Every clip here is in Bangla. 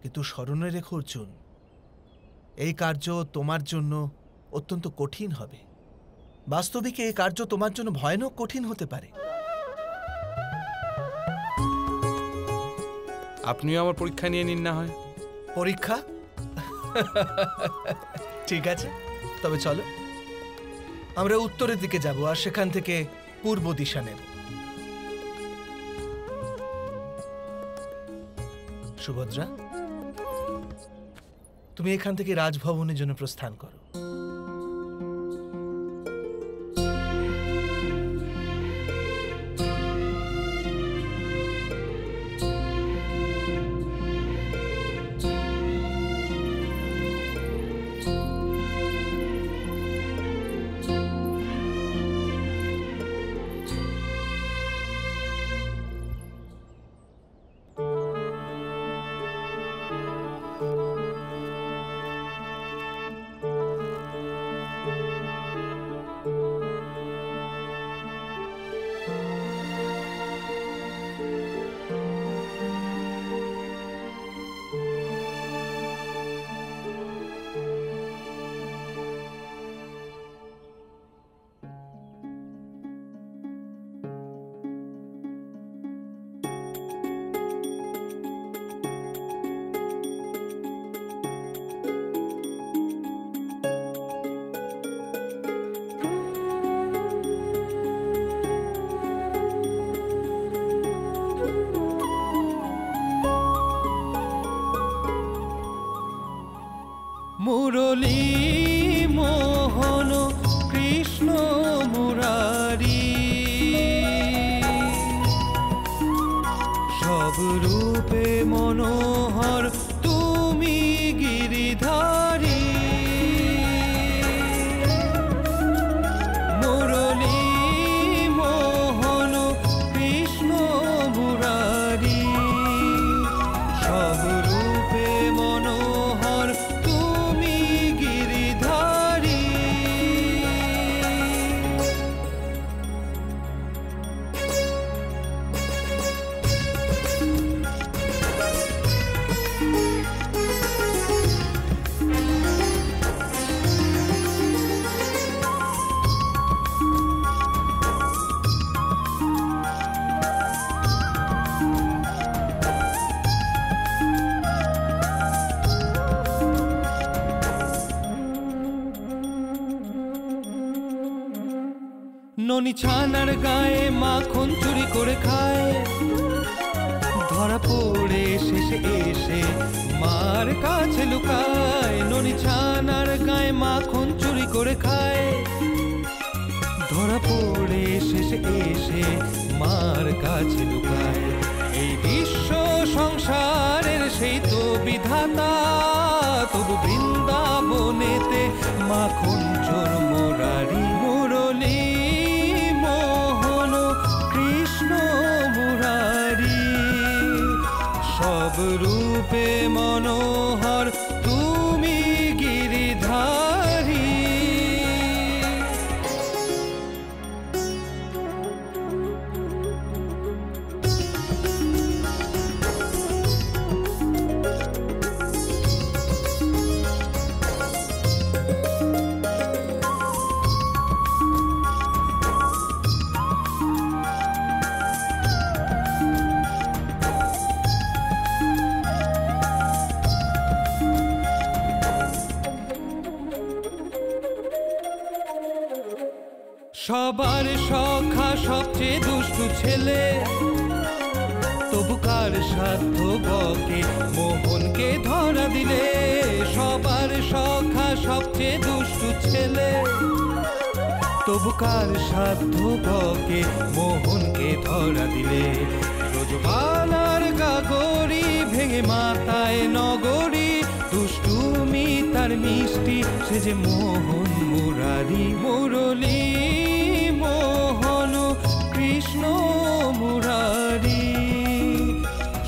কিন্তু স্মরণে রেখো অর্জুন, এই কার্য তোমার জন্য অত্যন্ত কঠিন হবে। বাস্তবিক এই কার্য তোমার জন্য ভয়ানক কঠিন হতে পারে। আপনিও আমার পরীক্ষা নিয়ে নিন না হয়। পরীক্ষা? ঠিক আছে, তবে চলো আমরা উত্তরের দিকে যাব আর সেখান থেকে পূর্ব দিশা নেব। সুভদ্রা, তুমি এখান থেকে রাজভবনের জন্য প্রস্থান করো। মুরলী মোহন কৃষ্ণ মুরারি, সব রূপে মনোহর তুমি গিরিধারী। মুরলী মোহন কৃষ্ণ মুরারি, সব রূপে মনোহর তুমি গিরিধারী। ননি ছানার গায়ে মাখন চুরি করে খায়, ধরা পড়ে শেষে এসে মার কাছে লুকায়। ননি ছানার গায়ে মাখন চুরি করে খায়, ধরা পড়ে শেষে এসে মার কাছে লুকায়। এই বিশ্ব সংসারের সেই তো বিধাতা, তবু বৃন্দাবনেতে মাখন চোর মুরারি। মুরলী মোহন কৃষ্ণ মুরারি, সব রূপে মনোহর তুমি গিরিধারী। সবার সখা সবচেয়ে দুষ্টু ছেলে, তবু কার সাধ্য বকে মোহনকে ধরা দিলে। সবার সখা সবচেয়ে দুষ্টু ছেলে, তবু কার সাধ্য বকে মোহনকে ধরা দিলে। ব্রজবালার গাগরি ভেঙে মাথায় নগরী, দুষ্টুমি তার মিষ্টি সে যে মোহন মুরারি। মুরলী মোহন কৃষ্ণ মুরারি,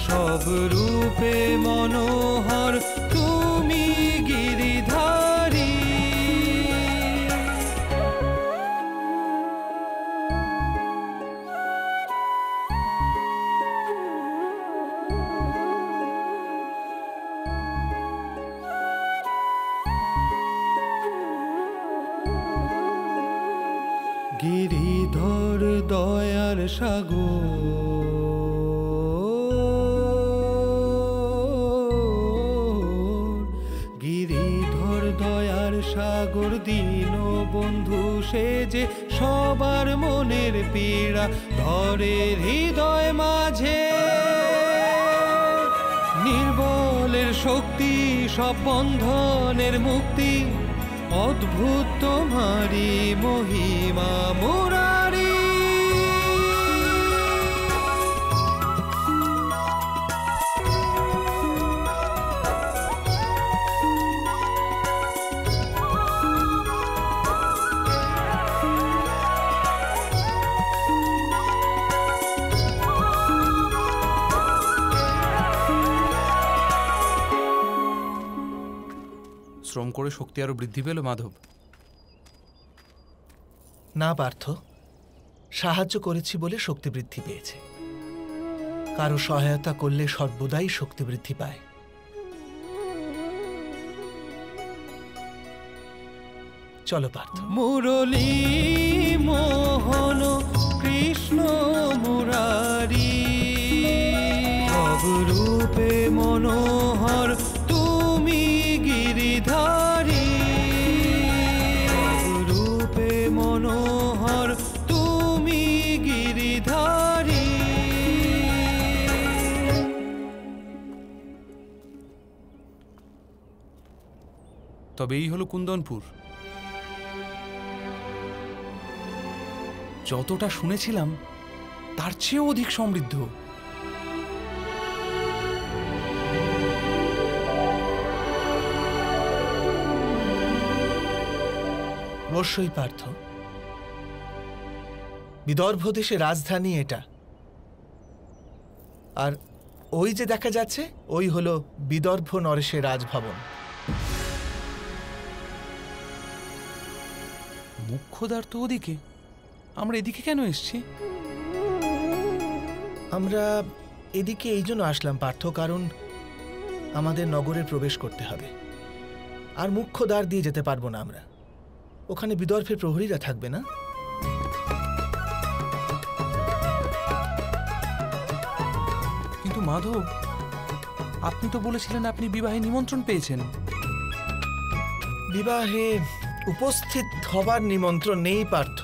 সব রূপে মনোহর তুমি গিরিধারী। গিরিধর দয়ার সাগর, গিরিধর দয়ার সাগর, দীন বন্ধু সে যে সবার মনের পীড়া ধরে হৃদয় মাঝে। নির্বলের শক্তি, সব বন্ধনের মুক্তি, অদ্ভুত তোমারি মহিমা মুরারি। শ্রম করে শক্তি আরো বৃদ্ধি পেল মাধব। না পার্থ, সাহায্য করেছি বলে শক্তি বৃদ্ধি পেয়েছে। কারো সহায়তা করলে সর্বদাই শক্তি বৃদ্ধি পায়। চলো পার্থ। মুরলী মোহন কৃষ্ণ মুরারি, সব রূপে মনোহর তুমি গিরিধারী, সব রূপে মনোহর তুমি গিরিধারী। তবে এই হলো কুন্দনপুর। যতটা শুনেছিলাম তার চেয়েও অধিক সমৃদ্ধ। অবশ্যই পার্থ, বিদর্ভ দেশে রাজধানী এটা। আর ওই যে দেখা যাচ্ছে, ওই হলো বিদর্ভ নরেশের রাজভবন। মুখ্যদ্বার তো ওদিকে, আমরা এদিকে কেন এসছি? আমরা এদিকে এই জন্য আসলাম পার্থ, কারণ আমাদের নগরে প্রবেশ করতে হবে। আর মুখ্য দ্বার দিয়ে যেতে পারবো না আমরা, ওখানে বিদর্ভের প্রহরীরা থাকবে না। কিন্তু মাধব, আপনি তো বলেছিলেন আপনি বিবাহে নিমন্ত্রণ পেয়েছেন। বিবাহে উপস্থিত হবার নিমন্ত্রণ নেই পার্থ।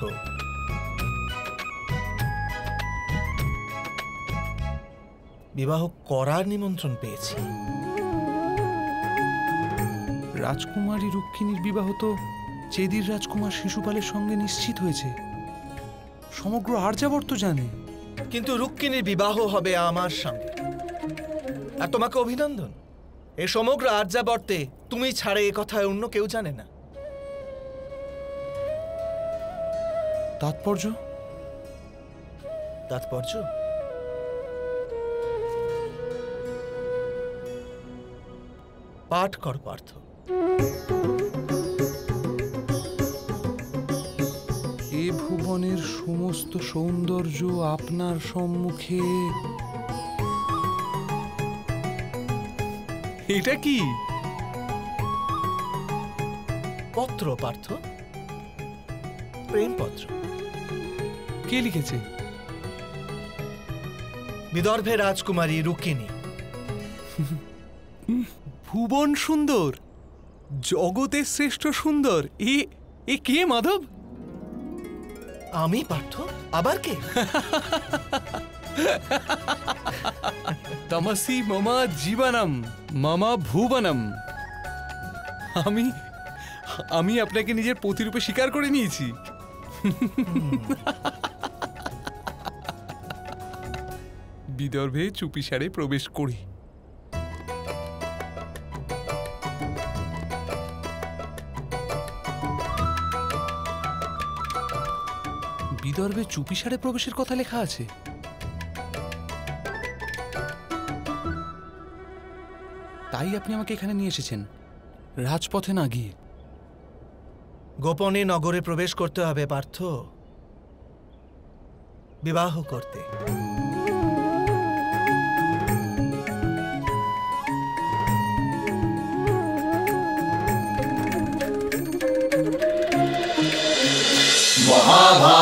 বিবাহ করার নিমন্ত্রণ পেয়েছি। রাজকুমারী রুক্মিণীর বিবাহ তো চেদির রাজকুমার শিশুপালের সঙ্গে নিশ্চিত হয়েছে, সমগ্র আর্যাবর্ত জানে। কিন্তু রুক্মিণীর বিবাহ হবে আমার সঙ্গে। আর তোমাকে অভিনন্দন, এ সমগ্র আর্যাবর্তে তুমি ছাড়ে এ কথা অন্য কেউ জানে না। তাৎপর্য? তাৎপর্য পাঠ কর পার্থ। এ ভুবনের সমস্ত সৌন্দর্য আপনার সম্মুখে। এটা কি? পত্র পার্থ, প্রেমপত্র। কে লিখেছে? বিদর্ভের রাজকুমারী রুক্মিণী। ভুবন সুন্দর, জগতের শ্রেষ্ঠ সুন্দর, এ কে মাধব? আমি পার্থ, আবার কে? তমসি মমা জীবনম মমা ভুবনম। আমি আপনাকে নিজের পতিরূপে স্বীকার করে নিয়েছি। বিদর্ভে চুপিসারে প্রবেশ করি। বিদর্ভে চুপিসারে প্রবেশের কথা লেখা আছে। তাই আপনি আমাকে এখানে নিয়ে এসেছেন, রাজপথে না গিয়ে। গোপনে নগরে প্রবেশ করতে হবে পার্থ, বিবাহ করতে। মহাভারত।